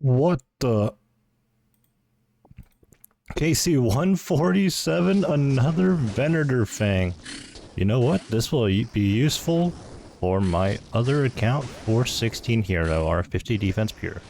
What the? KC-147, another Venator Fang. You know what? This will be useful for my other account, 416 Hero, our 50 defense pure.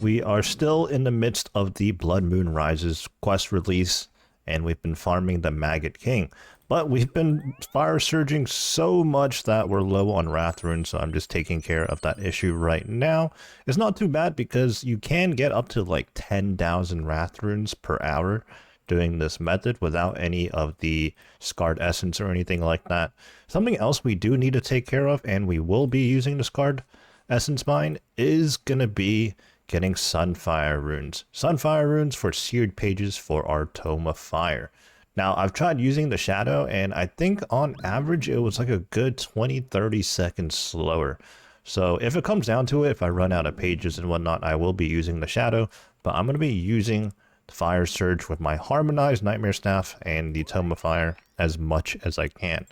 We are still in the midst of the Blood Moon Rises quest release, and we've been farming the Maggot King. But we've been fire surging so much that we're low on Wrath Runes, so I'm just taking care of that issue right now. It's not too bad because you can get up to like 10,000 Wrath Runes per hour doing this method without any of the Scarred Essence or anything like that. Something else we do need to take care of, and we will be using the Scarred Essence mine, is going to be getting Sunfire Runes. Sunfire Runes for seared pages for our Tome of Fire. Now, I've tried using the Shadow, and I think on average it was like a good 20-30 seconds slower. So if it comes down to it, if I run out of pages and whatnot, I will be using the Shadow, but I'm going to be using the Fire Surge with my Harmonized Nightmare Staff and the Tome of Fire as much as I can.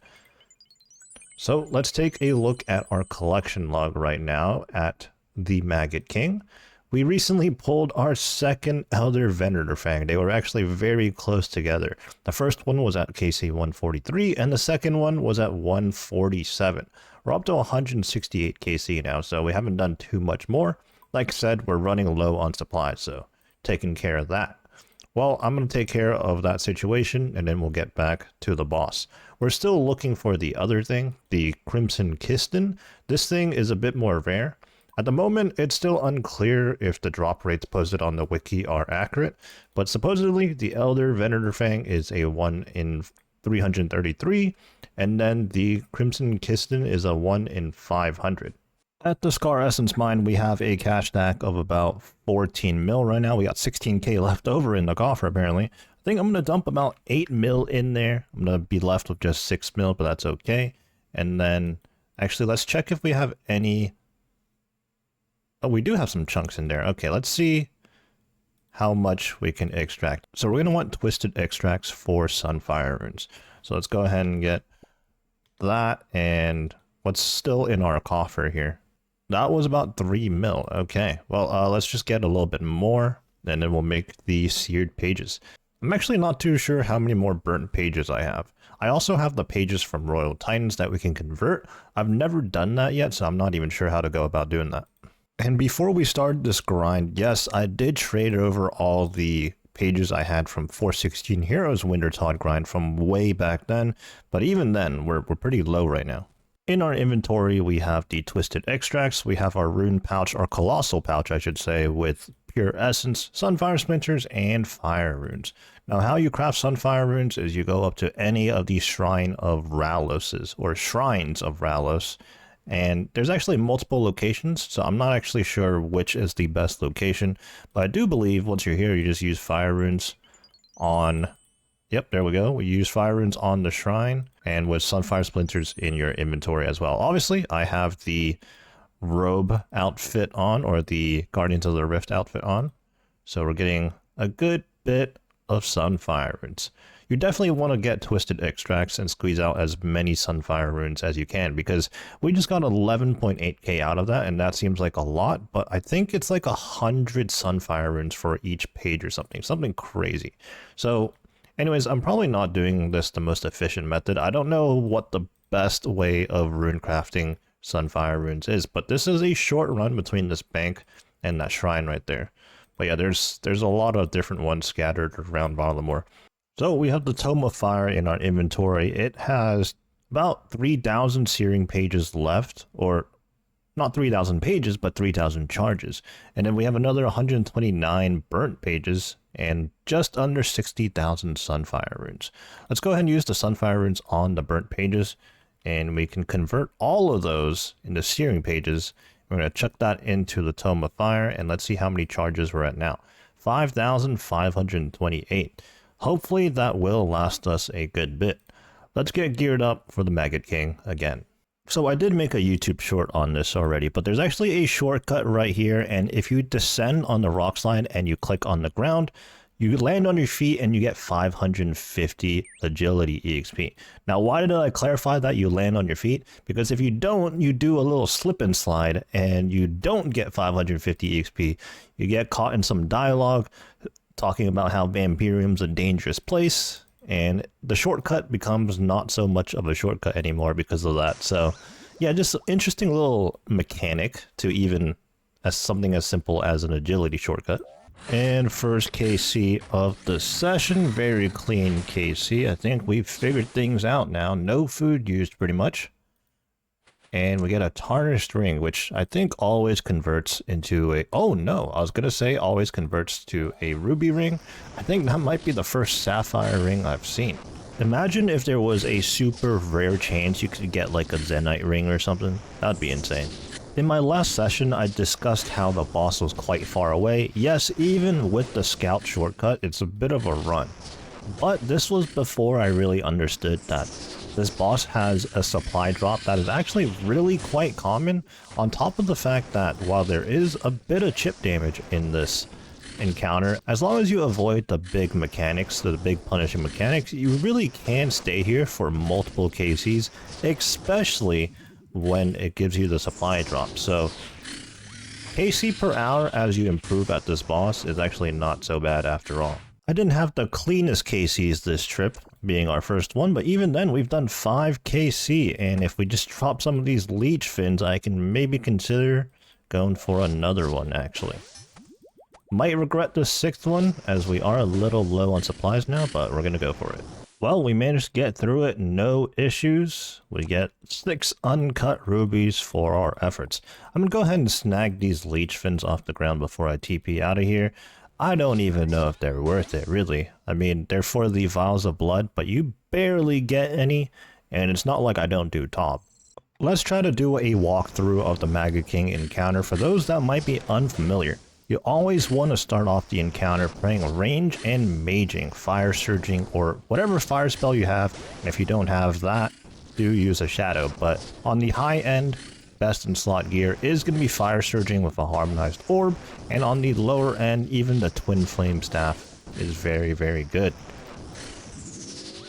So let's take a look at our collection log right now at the Maggot King. We recently pulled our second Elder Venator Fang. They were actually very close together. The first one was at KC-143, and the second one was at 147. We're up to 168 KC now, so we haven't done too much more. Like I said, we're running low on supplies, so taking care of that. Well, I'm going to take care of that situation, and then we'll get back to the boss. We're still looking for the other thing, the Crimson Kisten. This thing is a bit more rare. At the moment, it's still unclear if the drop rates posted on the wiki are accurate, but supposedly the Elder Venator Fang is a 1 in 333, and then the Crimson Kisten is a 1 in 500. At the Scar Essence mine, we have a cash stack of about 14 mil right now. We got 16k left over in the coffer, apparently. I think I'm going to dump about 8 mil in there. I'm going to be left with just 6 mil, but that's okay. And then, actually, let's check if we have any... Oh, we do have some chunks in there. Okay, let's see how much we can extract. So we're going to want twisted extracts for Sunfire Runes. So let's go ahead and get that and what's still in our coffer here. That was about 3 mil. Okay, well, let's just get a little bit more, and then we'll make the seared pages. I'm actually not too sure how many more burnt pages I have. I also have the pages from Royal Titans that we can convert. I've never done that yet, so I'm not even sure how to go about doing that. And before we started this grind, yes, I did trade over all the pages I had from 416 Heroes Wintertide grind from way back then, but even then, we're pretty low right now. In our inventory, we have the Twisted Extracts, we have our Rune Pouch, our Colossal Pouch, I should say, with Pure Essence, Sunfire Splinters, and Fire Runes. Now, how you craft Sunfire Runes is you go up to any of these Shrine of Raloses, or Shrines of Ralos, and there's actually multiple locations, so I'm not actually sure which is the best location, but I do believe once you're here, you just use Fire Runes on... Yep, there we go. We use Fire Runes on the Shrine, and with Sunfire Splinters in your inventory as well. Obviously, I have the robe outfit on, or the Guardians of the Rift outfit on, so we're getting a good bit of Sunfire Runes. You definitely want to get Twisted Extracts and squeeze out as many Sunfire Runes as you can, because we just got 11.8k out of that, and that seems like a lot, but I think it's like 100 Sunfire Runes for each page or something crazy. So anyways, I'm probably not doing this the most efficient method. I don't know what the best way of rune crafting Sunfire Runes is, but this is a short run between this bank and that shrine right there. But yeah, there's a lot of different ones scattered around Varlamore. So we have the Tome of Fire in our inventory. It has about 3,000 searing pages left, or not 3,000 pages, but 3,000 charges. And then we have another 129 burnt pages and just under 60,000 Sunfire Runes. Let's go ahead and use the Sunfire Runes on the burnt pages, and we can convert all of those into searing pages. We're going to chuck that into the Tome of Fire, and let's see how many charges we're at now. 5,528. Hopefully that will last us a good bit. Let's get geared up for the Maggot King again. So I did make a YouTube short on this already, but there's actually a shortcut right here, and if you descend on the rock slide and you click on the ground, You land on your feet and you get 550 agility EXP. Now, why did I clarify that you land on your feet? Because if you don't, you do a little slip and slide and you don't get 550 EXP. You get caught in some dialogue talking about how Vampirium's a dangerous place, and the shortcut becomes not so much of a shortcut anymore because of that. So yeah, just an interesting little mechanic to even as something as simple as an agility shortcut. And first KC of the session, very clean KC. I think we've figured things out now. No food used pretty much. And we get a tarnished ring, which I think always converts into a... Oh no, I was going to say always converts to a ruby ring. I think that might be the first sapphire ring I've seen. Imagine if there was a super rare chance you could get like a Zenite ring or something. That'd be insane. In my last session, I discussed how the boss was quite far away. Yes, even with the scout shortcut, it's a bit of a run. But this was before I really understood that this boss has a supply drop that is actually really quite common, on top of the fact that while there is a bit of chip damage in this encounter, as long as you avoid the big mechanics, the big punishing mechanics, you really can stay here for multiple KCs, especially when it gives you the supply drop. So KC per hour as you improve at this boss is actually not so bad after all. I didn't have the cleanest KCs this trip, being our first one, but even then we've done 5 KC, and if we just drop some of these leech fins, I can maybe consider going for another one actually. Might regret the 6th one, as we are a little low on supplies now, but we're gonna go for it. Well, we managed to get through it, no issues. We get 6 uncut rubies for our efforts. I'm gonna go ahead and snag these leech fins off the ground before I TP out of here. I don't even know if they're worth it, really. I mean, they're for the vials of blood, but you barely get any, and it's not like I don't do top. Let's try to do a walkthrough of the Maggot King encounter for those that might be unfamiliar. You always want to start off the encounter praying range and maging, fire surging, or whatever fire spell you have. And if you don't have that, do use a shadow. But on the high end, best in slot gear is going to be fire surging with a harmonized orb. And on the lower end, even the twin flame staff is very, very good.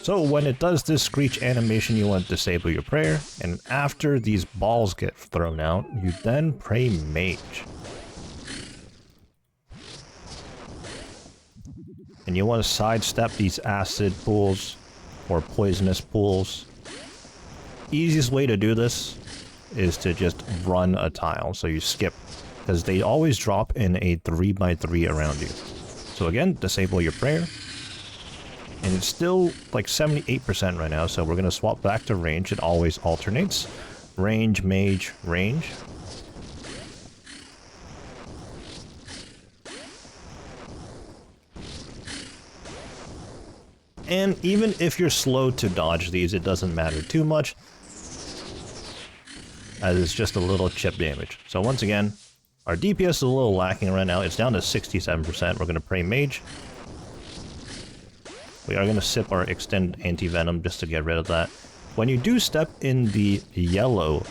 So when it does this screech animation, you want to disable your prayer. And after these balls get thrown out, you then pray mage. And you want to sidestep these acid pools or poisonous pools. Easiest way to do this is to just run a tile, so you skip, because they always drop in a 3x3 around you. So again, disable your prayer. And it's still like 78% right now, so we're going to swap back to range. It always alternates. Range, mage, range. And even if you're slow to dodge these, it doesn't matter too much, as it's just a little chip damage. So once again, our DPS is a little lacking right now. It's down to 67%. We're going to pray mage. We are going to sip our extend anti-venom just to get rid of that. When you do step in the yellow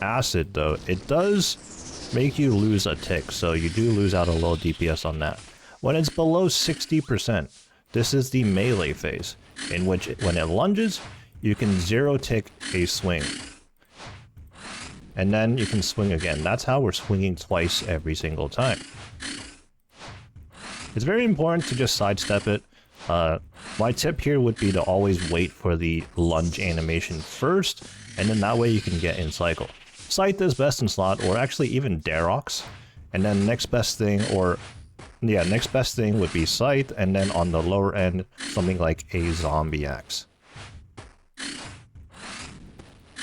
acid though, it does make you lose a tick, so you do lose out a little DPS on that. When it's below 60%, this is the melee phase, in which when it lunges, you can 0 tick a swing. And then you can swing again. That's how we're swinging twice every single time. It's very important to just sidestep it. My tip here would be to always wait for the lunge animation first, and then that way you can get in cycle. Scythe is best in slot, or actually even Darox, and then next best thing, or yeah, next best thing would be Scythe, and then on the lower end, something like a zombie axe.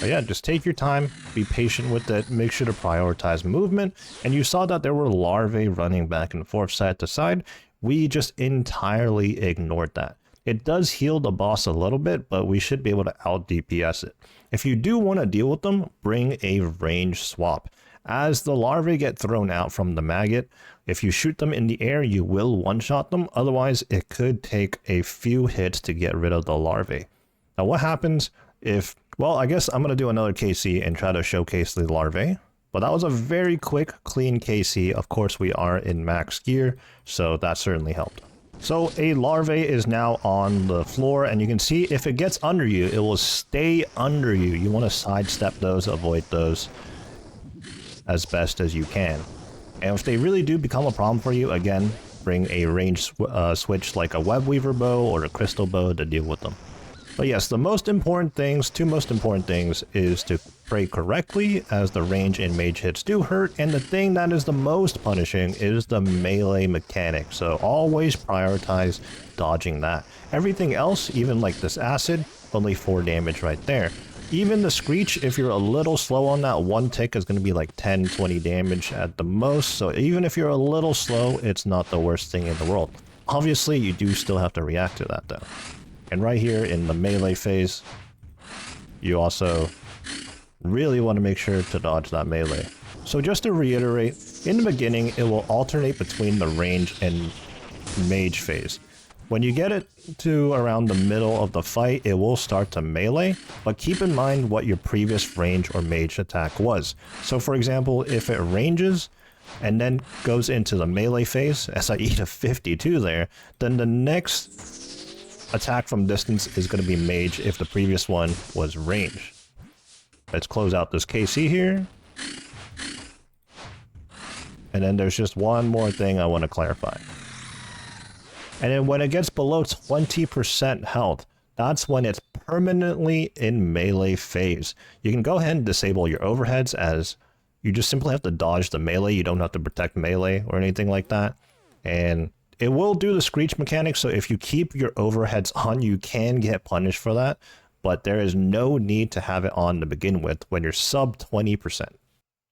But yeah, just take your time, be patient with it, make sure to prioritize movement, and you saw that there were larvae running back and forth side to side. We just entirely ignored that. It does heal the boss a little bit, but we should be able to out DPS it. If you do want to deal with them, bring a range swap. As the larvae get thrown out from the maggot, if you shoot them in the air, you will one-shot them. Otherwise, it could take a few hits to get rid of the larvae. Now, what happens if... Well, I guess I'm going to do another KC and try to showcase the larvae. But that was a very quick, clean KC. Of course, we are in max gear, so that certainly helped. So a larvae is now on the floor, and you can see if it gets under you, it will stay under you. You want to sidestep those, avoid those as best as you can. And if they really do become a problem for you, again, bring a range switch like a web weaver bow or a crystal bow to deal with them. But yes, the most important things, two most important things, is to pray correctly, as the range and mage hits do hurt, and the thing that is the most punishing is the melee mechanic, so always prioritize dodging that. Everything else, even like this acid, only 4 damage right there. Even the screech, if you're a little slow on that, one tick is going to be like 10-20 damage at the most, so even if you're a little slow, it's not the worst thing in the world. Obviously, you do still have to react to that though. And right here in the melee phase, you also really want to make sure to dodge that melee. So just to reiterate, in the beginning, it will alternate between the range and mage phase. When you get it to around the middle of the fight, it will start to melee, but keep in mind what your previous range or mage attack was. So for example, if it ranges and then goes into the melee phase, as I eat a 52 there, then the next attack from distance is going to be mage if the previous one was range. Let's close out this KC here. And then there's just one more thing I want to clarify. And then when it gets below 20% health, that's when it's permanently in melee phase. You can go ahead and disable your overheads, as you just simply have to dodge the melee. You don't have to protect melee or anything like that. And it will do the screech mechanic, so if you keep your overheads on, you can get punished for that, but there is no need to have it on to begin with when you're sub 20%.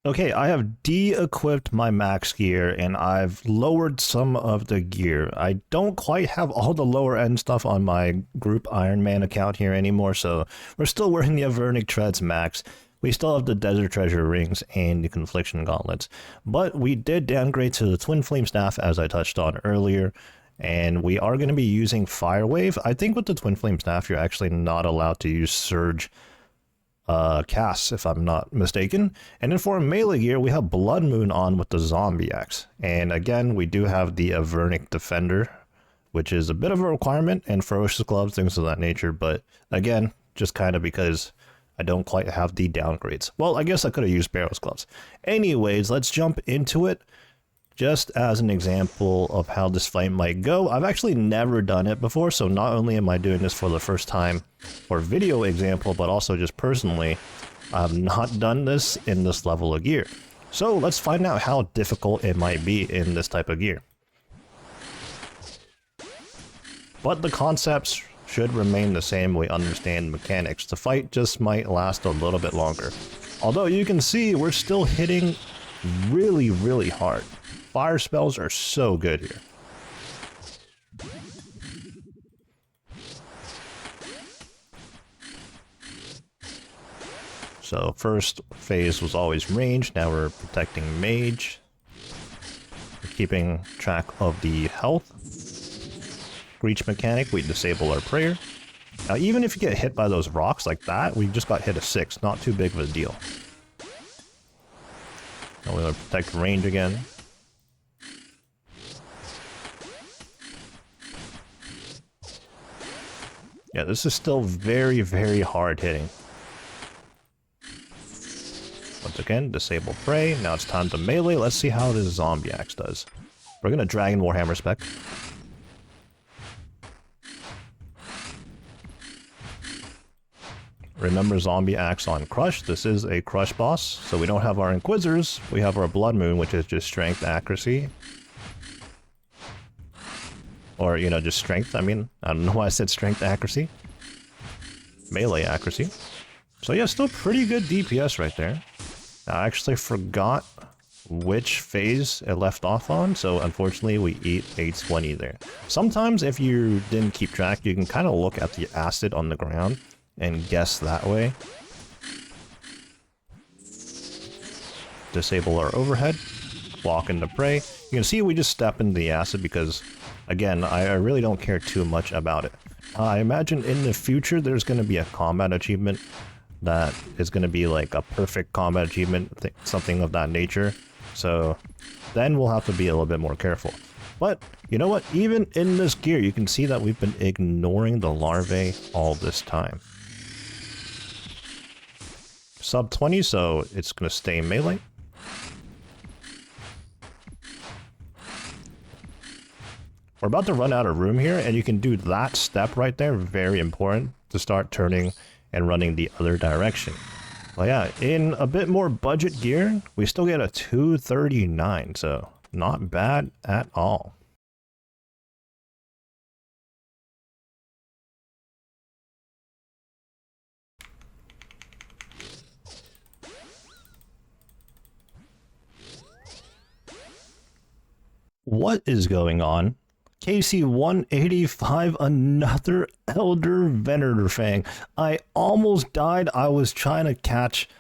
Okay, I have de-equipped my max gear, and I've lowered some of the gear. I don't quite have all the lower end stuff on my group Ironman account here anymore, so we're still wearing the Avernic Treads max. We still have the Desert Treasure Rings and the Confliction Gauntlets, but we did downgrade to the Twin Flame Staff, as I touched on earlier, and we are going to be using Fire Wave. I think with the Twin Flame Staff, you're actually not allowed to use Surge casts, if I'm not mistaken. And then for melee gear, we have Blood Moon on with the Zombie Axe, and again, we do have the Avernic Defender, which is a bit of a requirement, and Ferocious Gloves, things of that nature, but again, just kind of because I don't quite have the downgrades. Well, I guess I could have used Barrow's Gloves. Anyways, let's jump into it. Just as an example of how this fight might go, I've actually never done it before, so not only am I doing this for the first time for video example, but also just personally, I've not done this in this level of gear. So let's find out how difficult it might be in this type of gear. But the concepts should remain the same. We understand the mechanics. The fight just might last a little bit longer. Although you can see we're still hitting really, really hard. Fire spells are so good here. So first phase was always range, now we're protecting mage. We're keeping track of the health. Reach mechanic, we disable our prayer. Now even if you get hit by those rocks like that, we just got hit a 6, not too big of a deal. Now we're going to protect range again. Yeah, this is still very, very hard hitting. Once again, disable prey. Now it's time to melee. Let's see how this zombie axe does. We're going to Dragon Warhammer spec. Remember zombie axe on crush. This is a crush boss, so we don't have our inquisitors. We have our blood moon, which is just strength accuracy. Or, you know, just strength. I mean, I don't know why I said strength accuracy. Melee accuracy. So yeah, still pretty good DPS right there. I actually forgot which phase it left off on, so unfortunately we eat 820 there. Sometimes if you didn't keep track, you can kind of look at the acid on the ground and guess that way. Disable our overhead, walk into prey. You can see we just step into the acid because, again, I really don't care too much about it. I imagine in the future there's going to be a combat achievement that is going to be like a perfect combat achievement, something of that nature. So then we'll have to be a little bit more careful. But you know what? Even in this gear, you can see that we've been ignoring the larvae all this time. Sub 20, so it's going to stay melee. We're about to run out of room here, and you can do that step right there, very important, to start turning and running the other direction. But yeah, in a bit more budget gear, we still get a 239, so not bad at all. What is going on? KC 185, another Elder Venator Fang. I almost died. I was trying to catch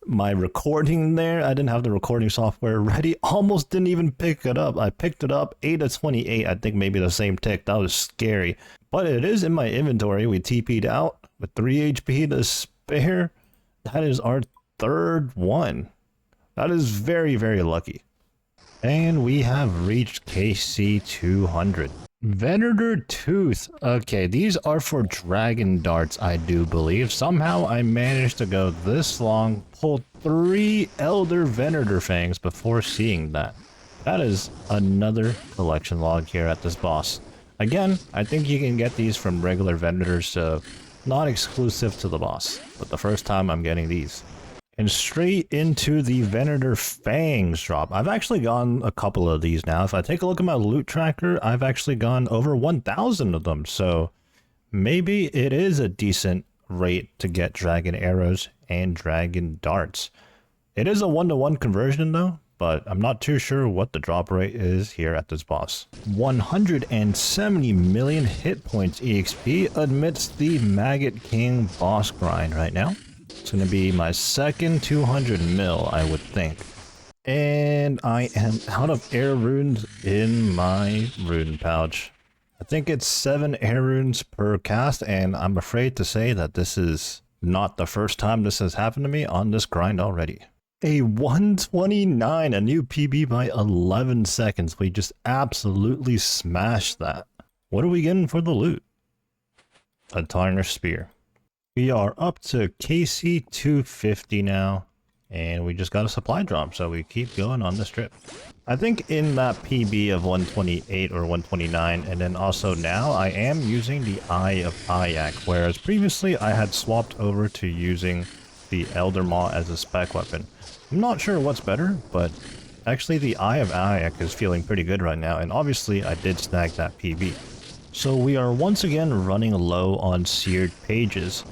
my recording there. I didn't have the recording software ready. Almost didn't even pick it up. I picked it up, 8 of 28. I think maybe the same tick. That was scary. But it is in my inventory. We TP'd out with 3 HP to spare. That is our third one. That is very, very lucky. And we have reached KC 200. Venator Tooth. Okay, these are for dragon darts, I do believe. Somehow I managed to go this long, pull 3 Elder Venator Fangs before seeing that. That is another collection log here at this boss. Again, I think you can get these from regular vendors, so not exclusive to the boss. But the first time I'm getting these. And straight into the Venator Fangs drop. I've actually gone a couple of these now. If I take a look at my loot tracker, I've actually gone over 1,000 of them. So maybe it is a decent rate to get dragon arrows and dragon darts. It is a 1-to-1 conversion though, but I'm not too sure what the drop rate is here at this boss. 170 million hit points EXP amidst the Maggot King boss grind right now. It's going to be my second 200 mil, I would think. And I am out of air runes in my rune pouch. I think it's 7 air runes per cast, and I'm afraid to say that this is not the first time this has happened to me on this grind already. A 129, a new PB by 11 seconds. We just absolutely smashed that. What are we getting for the loot? A Tarnished Spear. We are up to KC 250 now, and we just got a supply drop, so we keep going on this trip. I think in that PB of 128 or 129, and then also now, I am using the Eye of Ayak, whereas previously I had swapped over to using the Elder Maw as a spec weapon. I'm not sure what's better, but actually the Eye of Ayak is feeling pretty good right now, and obviously I did snag that PB. So we are once again running low on seared pages.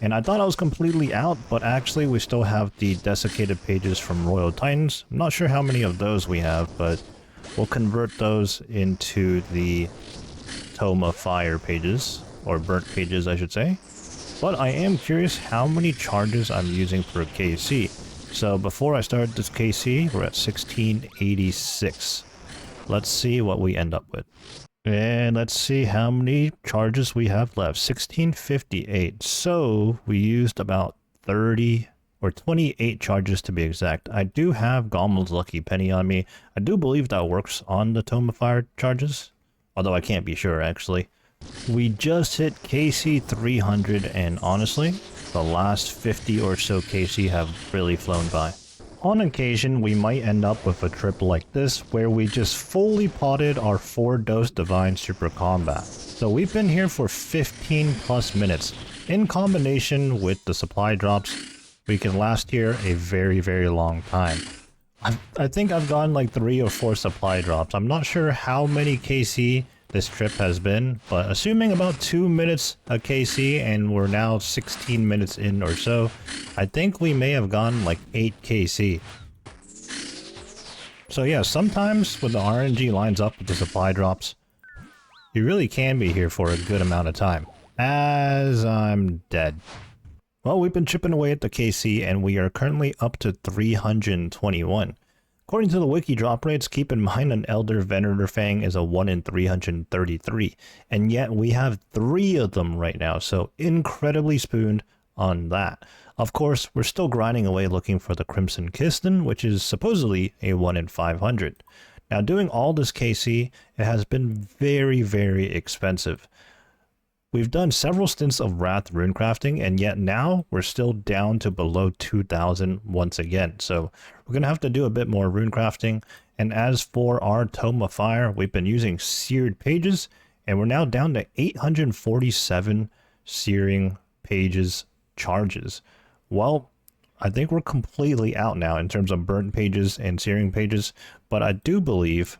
And I thought I was completely out, but actually we still have the desiccated pages from Royal Titans. I'm not sure how many of those we have, but we'll convert those into the Toma Fire pages, or burnt pages I should say. But I am curious how many charges I'm using per KC. So before I start this KC, we're at 1686. Let's see what we end up with. And let's see how many charges we have left. 1658. So we used about 30 or 28 charges to be exact. I do have Gommel's Lucky Penny on me. I do believe that works on the Tome of Fire charges, although I can't be sure actually. We just hit KC 300, and honestly, the last 50 or so KC have really flown by. On occasion, we might end up with a trip like this, where we just fully potted our 4-dose Divine Super Combat. So we've been here for 15 plus minutes. In combination with the supply drops, we can last here a very, very long time. I think I've gotten like 3 or 4 supply drops. I'm not sure how many KC this trip has been, but assuming about 2 minutes a KC, and we're now 16 minutes in or so, I think we may have gone like 8 KC. So yeah, sometimes when the RNG lines up with the supply drops, you really can be here for a good amount of time. As I'm dead. Well, we've been chipping away at the KC, and we are currently up to 321. According to the wiki drop rates, keep in mind an Elder Venator Fang is a 1 in 333, and yet we have 3 of them right now, so incredibly spooned on that. Of course, we're still grinding away looking for the Crimson Kisten, which is supposedly a 1 in 500. Now, doing all this KC, it has been very, very expensive. We've done several stints of Wrath runecrafting, and yet now we're still down to below 2,000 once again. So we're going to have to do a bit more runecrafting. And as for our Tome of Fire, we've been using seared pages, and we're now down to 847 searing pages charges. Well, I think we're completely out now in terms of burnt pages and searing pages, but I do believe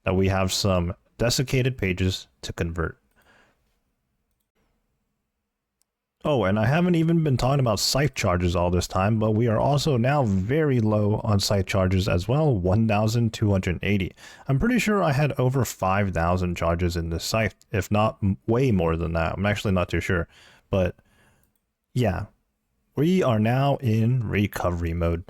that we have some desiccated pages to convert. Oh, and I haven't even been talking about scythe charges all this time, but we are also now very low on scythe charges as well, 1,280. I'm pretty sure I had over 5,000 charges in this scythe, if not way more than that. I'm actually not too sure, but yeah, we are now in recovery mode.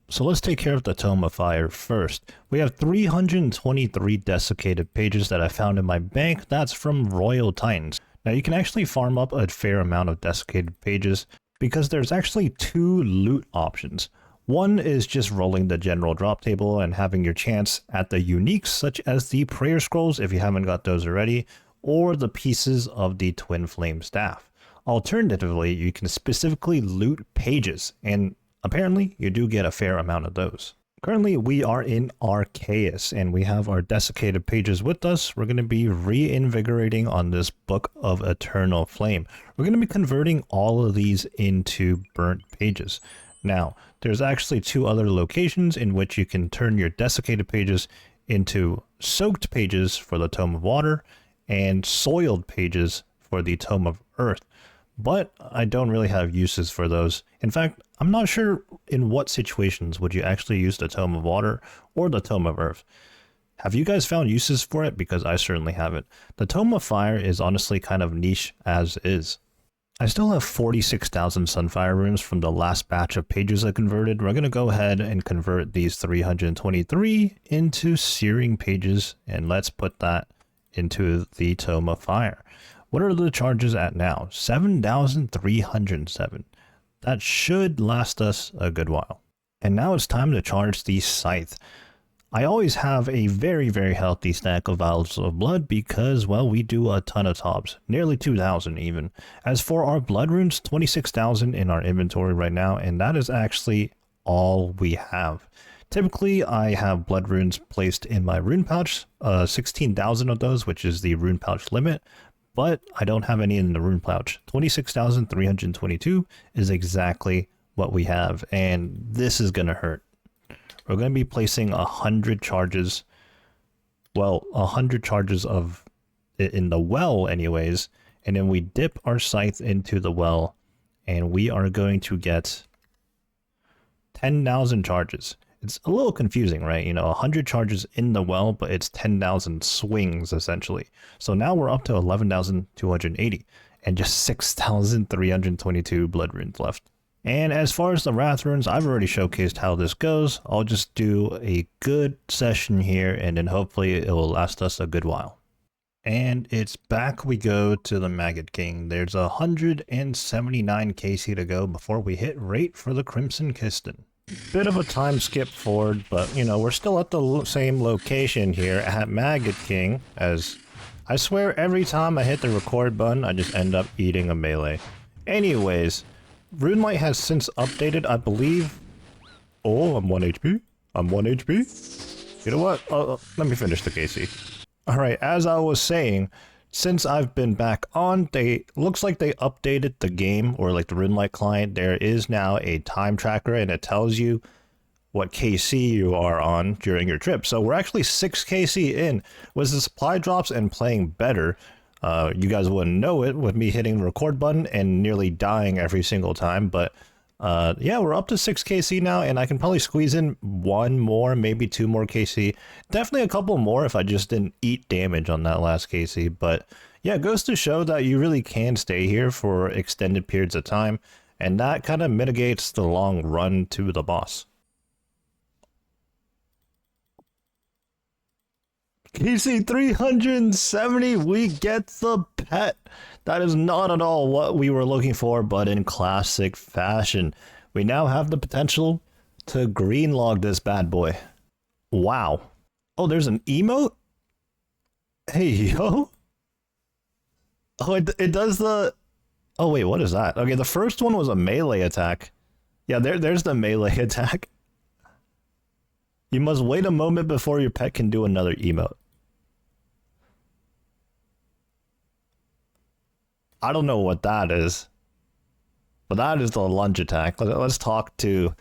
So let's take care of the Tome of Fire first. We have 323 desiccated pages that I found in my bank. That's from Royal Titans. Now you can actually farm up a fair amount of desiccated pages because there's actually two loot options. One is just rolling the general drop table and having your chance at the uniques such as the prayer scrolls if you haven't got those already, or the pieces of the twin flame staff. Alternatively, you can specifically loot pages, and apparently you do get a fair amount of those. Currently, we are in Arceus, and we have our desiccated pages with us. We're going to be reinvigorating on this Book of Eternal Flame. We're going to be converting all of these into burnt pages. Now, there's actually two other locations in which you can turn your desiccated pages into soaked pages for the Tome of Water and soiled pages for the Tome of Earth. But I don't really have uses for those. In fact, I'm not sure in what situations would you actually use the Tome of Water or the Tome of Earth. Have you guys found uses for it? Because I certainly haven't. The Tome of Fire is honestly kind of niche as is. I still have 46,000 Sunfire runes from the last batch of pages I converted. We're going to go ahead and convert these 323 into searing pages, and let's put that into the Tome of Fire. What are the charges at now? 7,307. That should last us a good while. And now it's time to charge the scythe. I always have a very, very healthy stack of Vials of Blood because, well, we do a ton of tops. Nearly 2,000 even. As for our blood runes, 26,000 in our inventory right now, and that is actually all we have. Typically, I have blood runes placed in my rune pouch, 16,000 of those, which is the rune pouch limit. But I don't have any in the rune pouch. 26,322 is exactly what we have, and this is going to hurt. We're going to be placing 100 charges, well, 100 charges of it in the well anyways, and then we dip our scythe into the well, and we are going to get 10,000 charges. It's a little confusing, right? You know, 100 charges in the well, but it's 10,000 swings, essentially. So now we're up to 11,280 and just 6,322 blood runes left. And as far as the Wrath runes, I've already showcased how this goes. I'll just do a good session here, and then hopefully it will last us a good while. And it's back we go to the Maggot King. There's 179 KC to go before we hit rate for the Crimson Kisten. Bit of a time skip forward, but you know, we're still at the same location here at Maggot King, as I swear every time I hit the record button, I just end up eating a melee. Anyways, RuneLite has since updated, I believe. Oh, I'm 1 HP. I'm 1 HP. You know what? Let me finish the KC. Alright, as I was saying, since I've been back on, looks like they updated the game, or like the RuneLite client. There is now a time tracker, and it tells you what KC you are on during your trip. So we're actually 6 KC in. With the supply drops and playing better, you guys wouldn't know it with me hitting the record button and nearly dying every single time, but yeah, we're up to 6 KC now, and I can probably squeeze in 1 more, maybe 2 more KC. Definitely a couple more if I just didn't eat damage on that last KC. But yeah, it goes to show that you really can stay here for extended periods of time, and that kind of mitigates the long run to the boss. KC 370, we get the pet. That is not at all what we were looking for, but in classic fashion. We now have the potential to green log this bad boy. Wow. Oh, there's an emote? Hey, yo. Oh, it does the... Oh, wait, what is that? Okay, the first one was a melee attack. Yeah, there's the melee attack. You must wait a moment before your pet can do another emote. I don't know what that is. But that is the lunge attack. Let's talk to...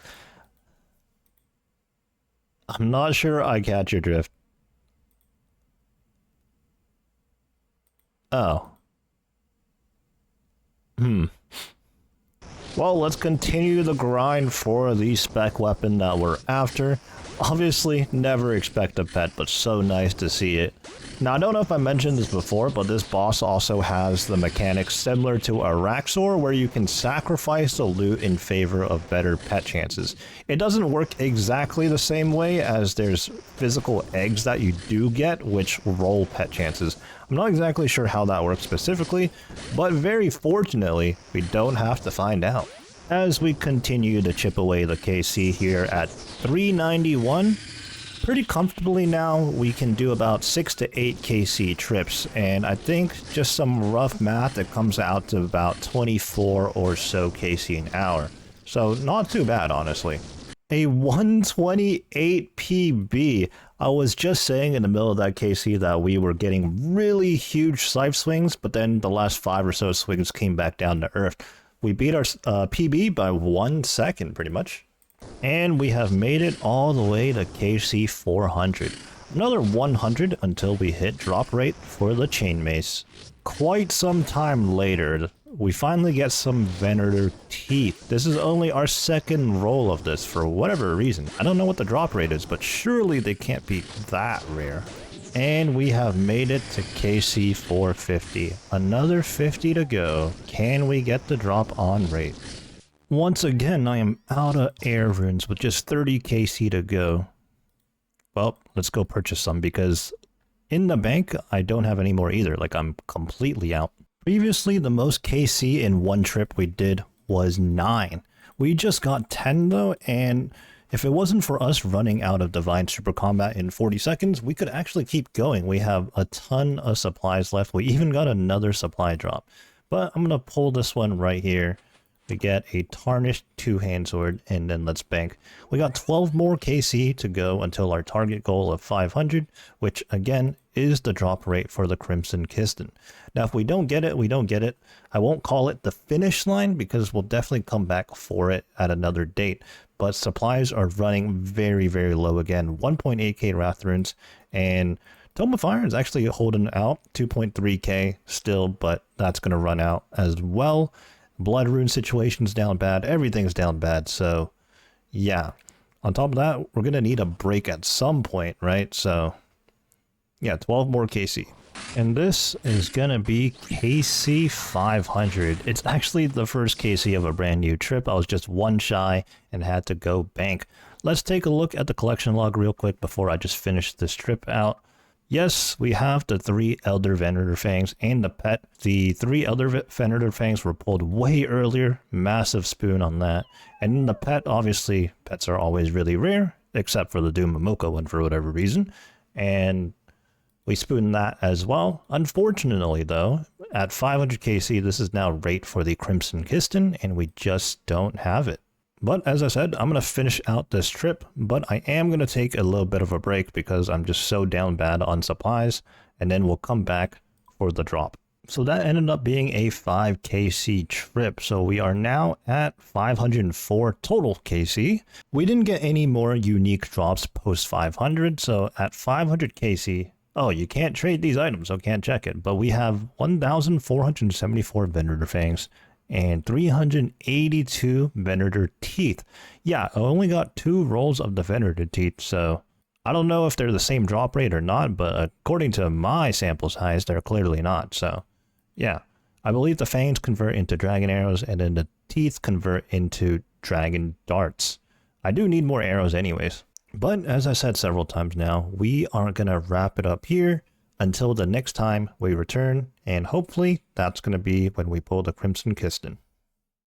I'm not sure I catch your drift. Oh. Well, let's continue the grind for the spec weapon that we're after. Obviously, never expect a pet, but so nice to see it. Now, I don't know if I mentioned this before, but this boss also has the mechanics similar to a Raxor, where you can sacrifice the loot in favor of better pet chances. It doesn't work exactly the same way, as there's physical eggs that you do get, which roll pet chances. I'm not exactly sure how that works specifically, but very fortunately, we don't have to find out. As we continue to chip away the KC here at 391, pretty comfortably now, we can do about 6 to 8 KC trips, and I think just some rough math, it comes out to about 24 or so KC an hour. So not too bad, honestly. A 128 PB. I was just saying in the middle of that KC that we were getting really huge scythe swings, but then the last 5 or so swings came back down to earth. We beat our PB by 1 second, pretty much. And we have made it all the way to KC 400. Another 100 until we hit drop rate for the chain mace. Quite some time later, we finally get some Venator teeth. This is only our second roll of this for whatever reason. I don't know what the drop rate is, but surely they can't be that rare. And we have made it to KC 450. Another 50 to go. Can we get the drop on rate? Once again, I am out of air runes with just 30 KC to go. Well, let's go purchase some because in the bank, I don't have any more either. Like, I'm completely out. Previously, the most KC in one trip we did was 9. We just got 10 though, and if it wasn't for us running out of Divine Super Combat in 40 seconds, we could actually keep going. We have a ton of supplies left. We even got another supply drop. But I'm going to pull this one right here. We get a tarnished 2-hand sword, and then let's bank. We got 12 more KC to go until our target goal of 500, which again is the drop rate for the Crimson Kisten. Now, if we don't get it, we don't get it. I won't call it the finish line because we'll definitely come back for it at another date. But supplies are running very, very low again. 1.8k Wrath runes, and Tome of Fire is actually holding out 2.3k still, but that's going to run out as well. Blood rune situation's down bad. Everything's down bad. So, yeah. On top of that, we're going to need a break at some point, right? So, yeah, 12 more KC. And this is going to be KC 500. It's actually the first KC of a brand new trip. I was just 1 shy and had to go bank. Let's take a look at the collection log real quick before I just finish this trip out. Yes, we have the 3 Elder Venator Fangs and the pet. The 3 Elder Venator Fangs were pulled way earlier. Massive spoon on that. And then the pet, obviously, pets are always really rare, except for the Doom Momoko one for whatever reason. And we spooned that as well. Unfortunately, though, at 500 KC, this is now rate for the Crimson Kisten, and we just don't have it. But as I said, I'm going to finish out this trip, but I am going to take a little bit of a break because I'm just so down bad on supplies, and then we'll come back for the drop. So that ended up being a 5 KC trip, so we are now at 504 total KC. We didn't get any more unique drops post 500, so at 500 KC, oh, you can't trade these items, so can't check it, but we have 1,474 Venator Fangs, and 382 Venator teeth. Yeah, I only got 2 rolls of the Venator teeth, so I don't know if they're the same drop rate or not, but according to my sample size, they're clearly not. So yeah, I believe the fangs convert into dragon arrows, and then the teeth convert into dragon darts. I do need more arrows anyways. But as I said several times now, we are going to wrap it up here until the next time we return, and hopefully that's going to be when we pull the Crimson Kisten.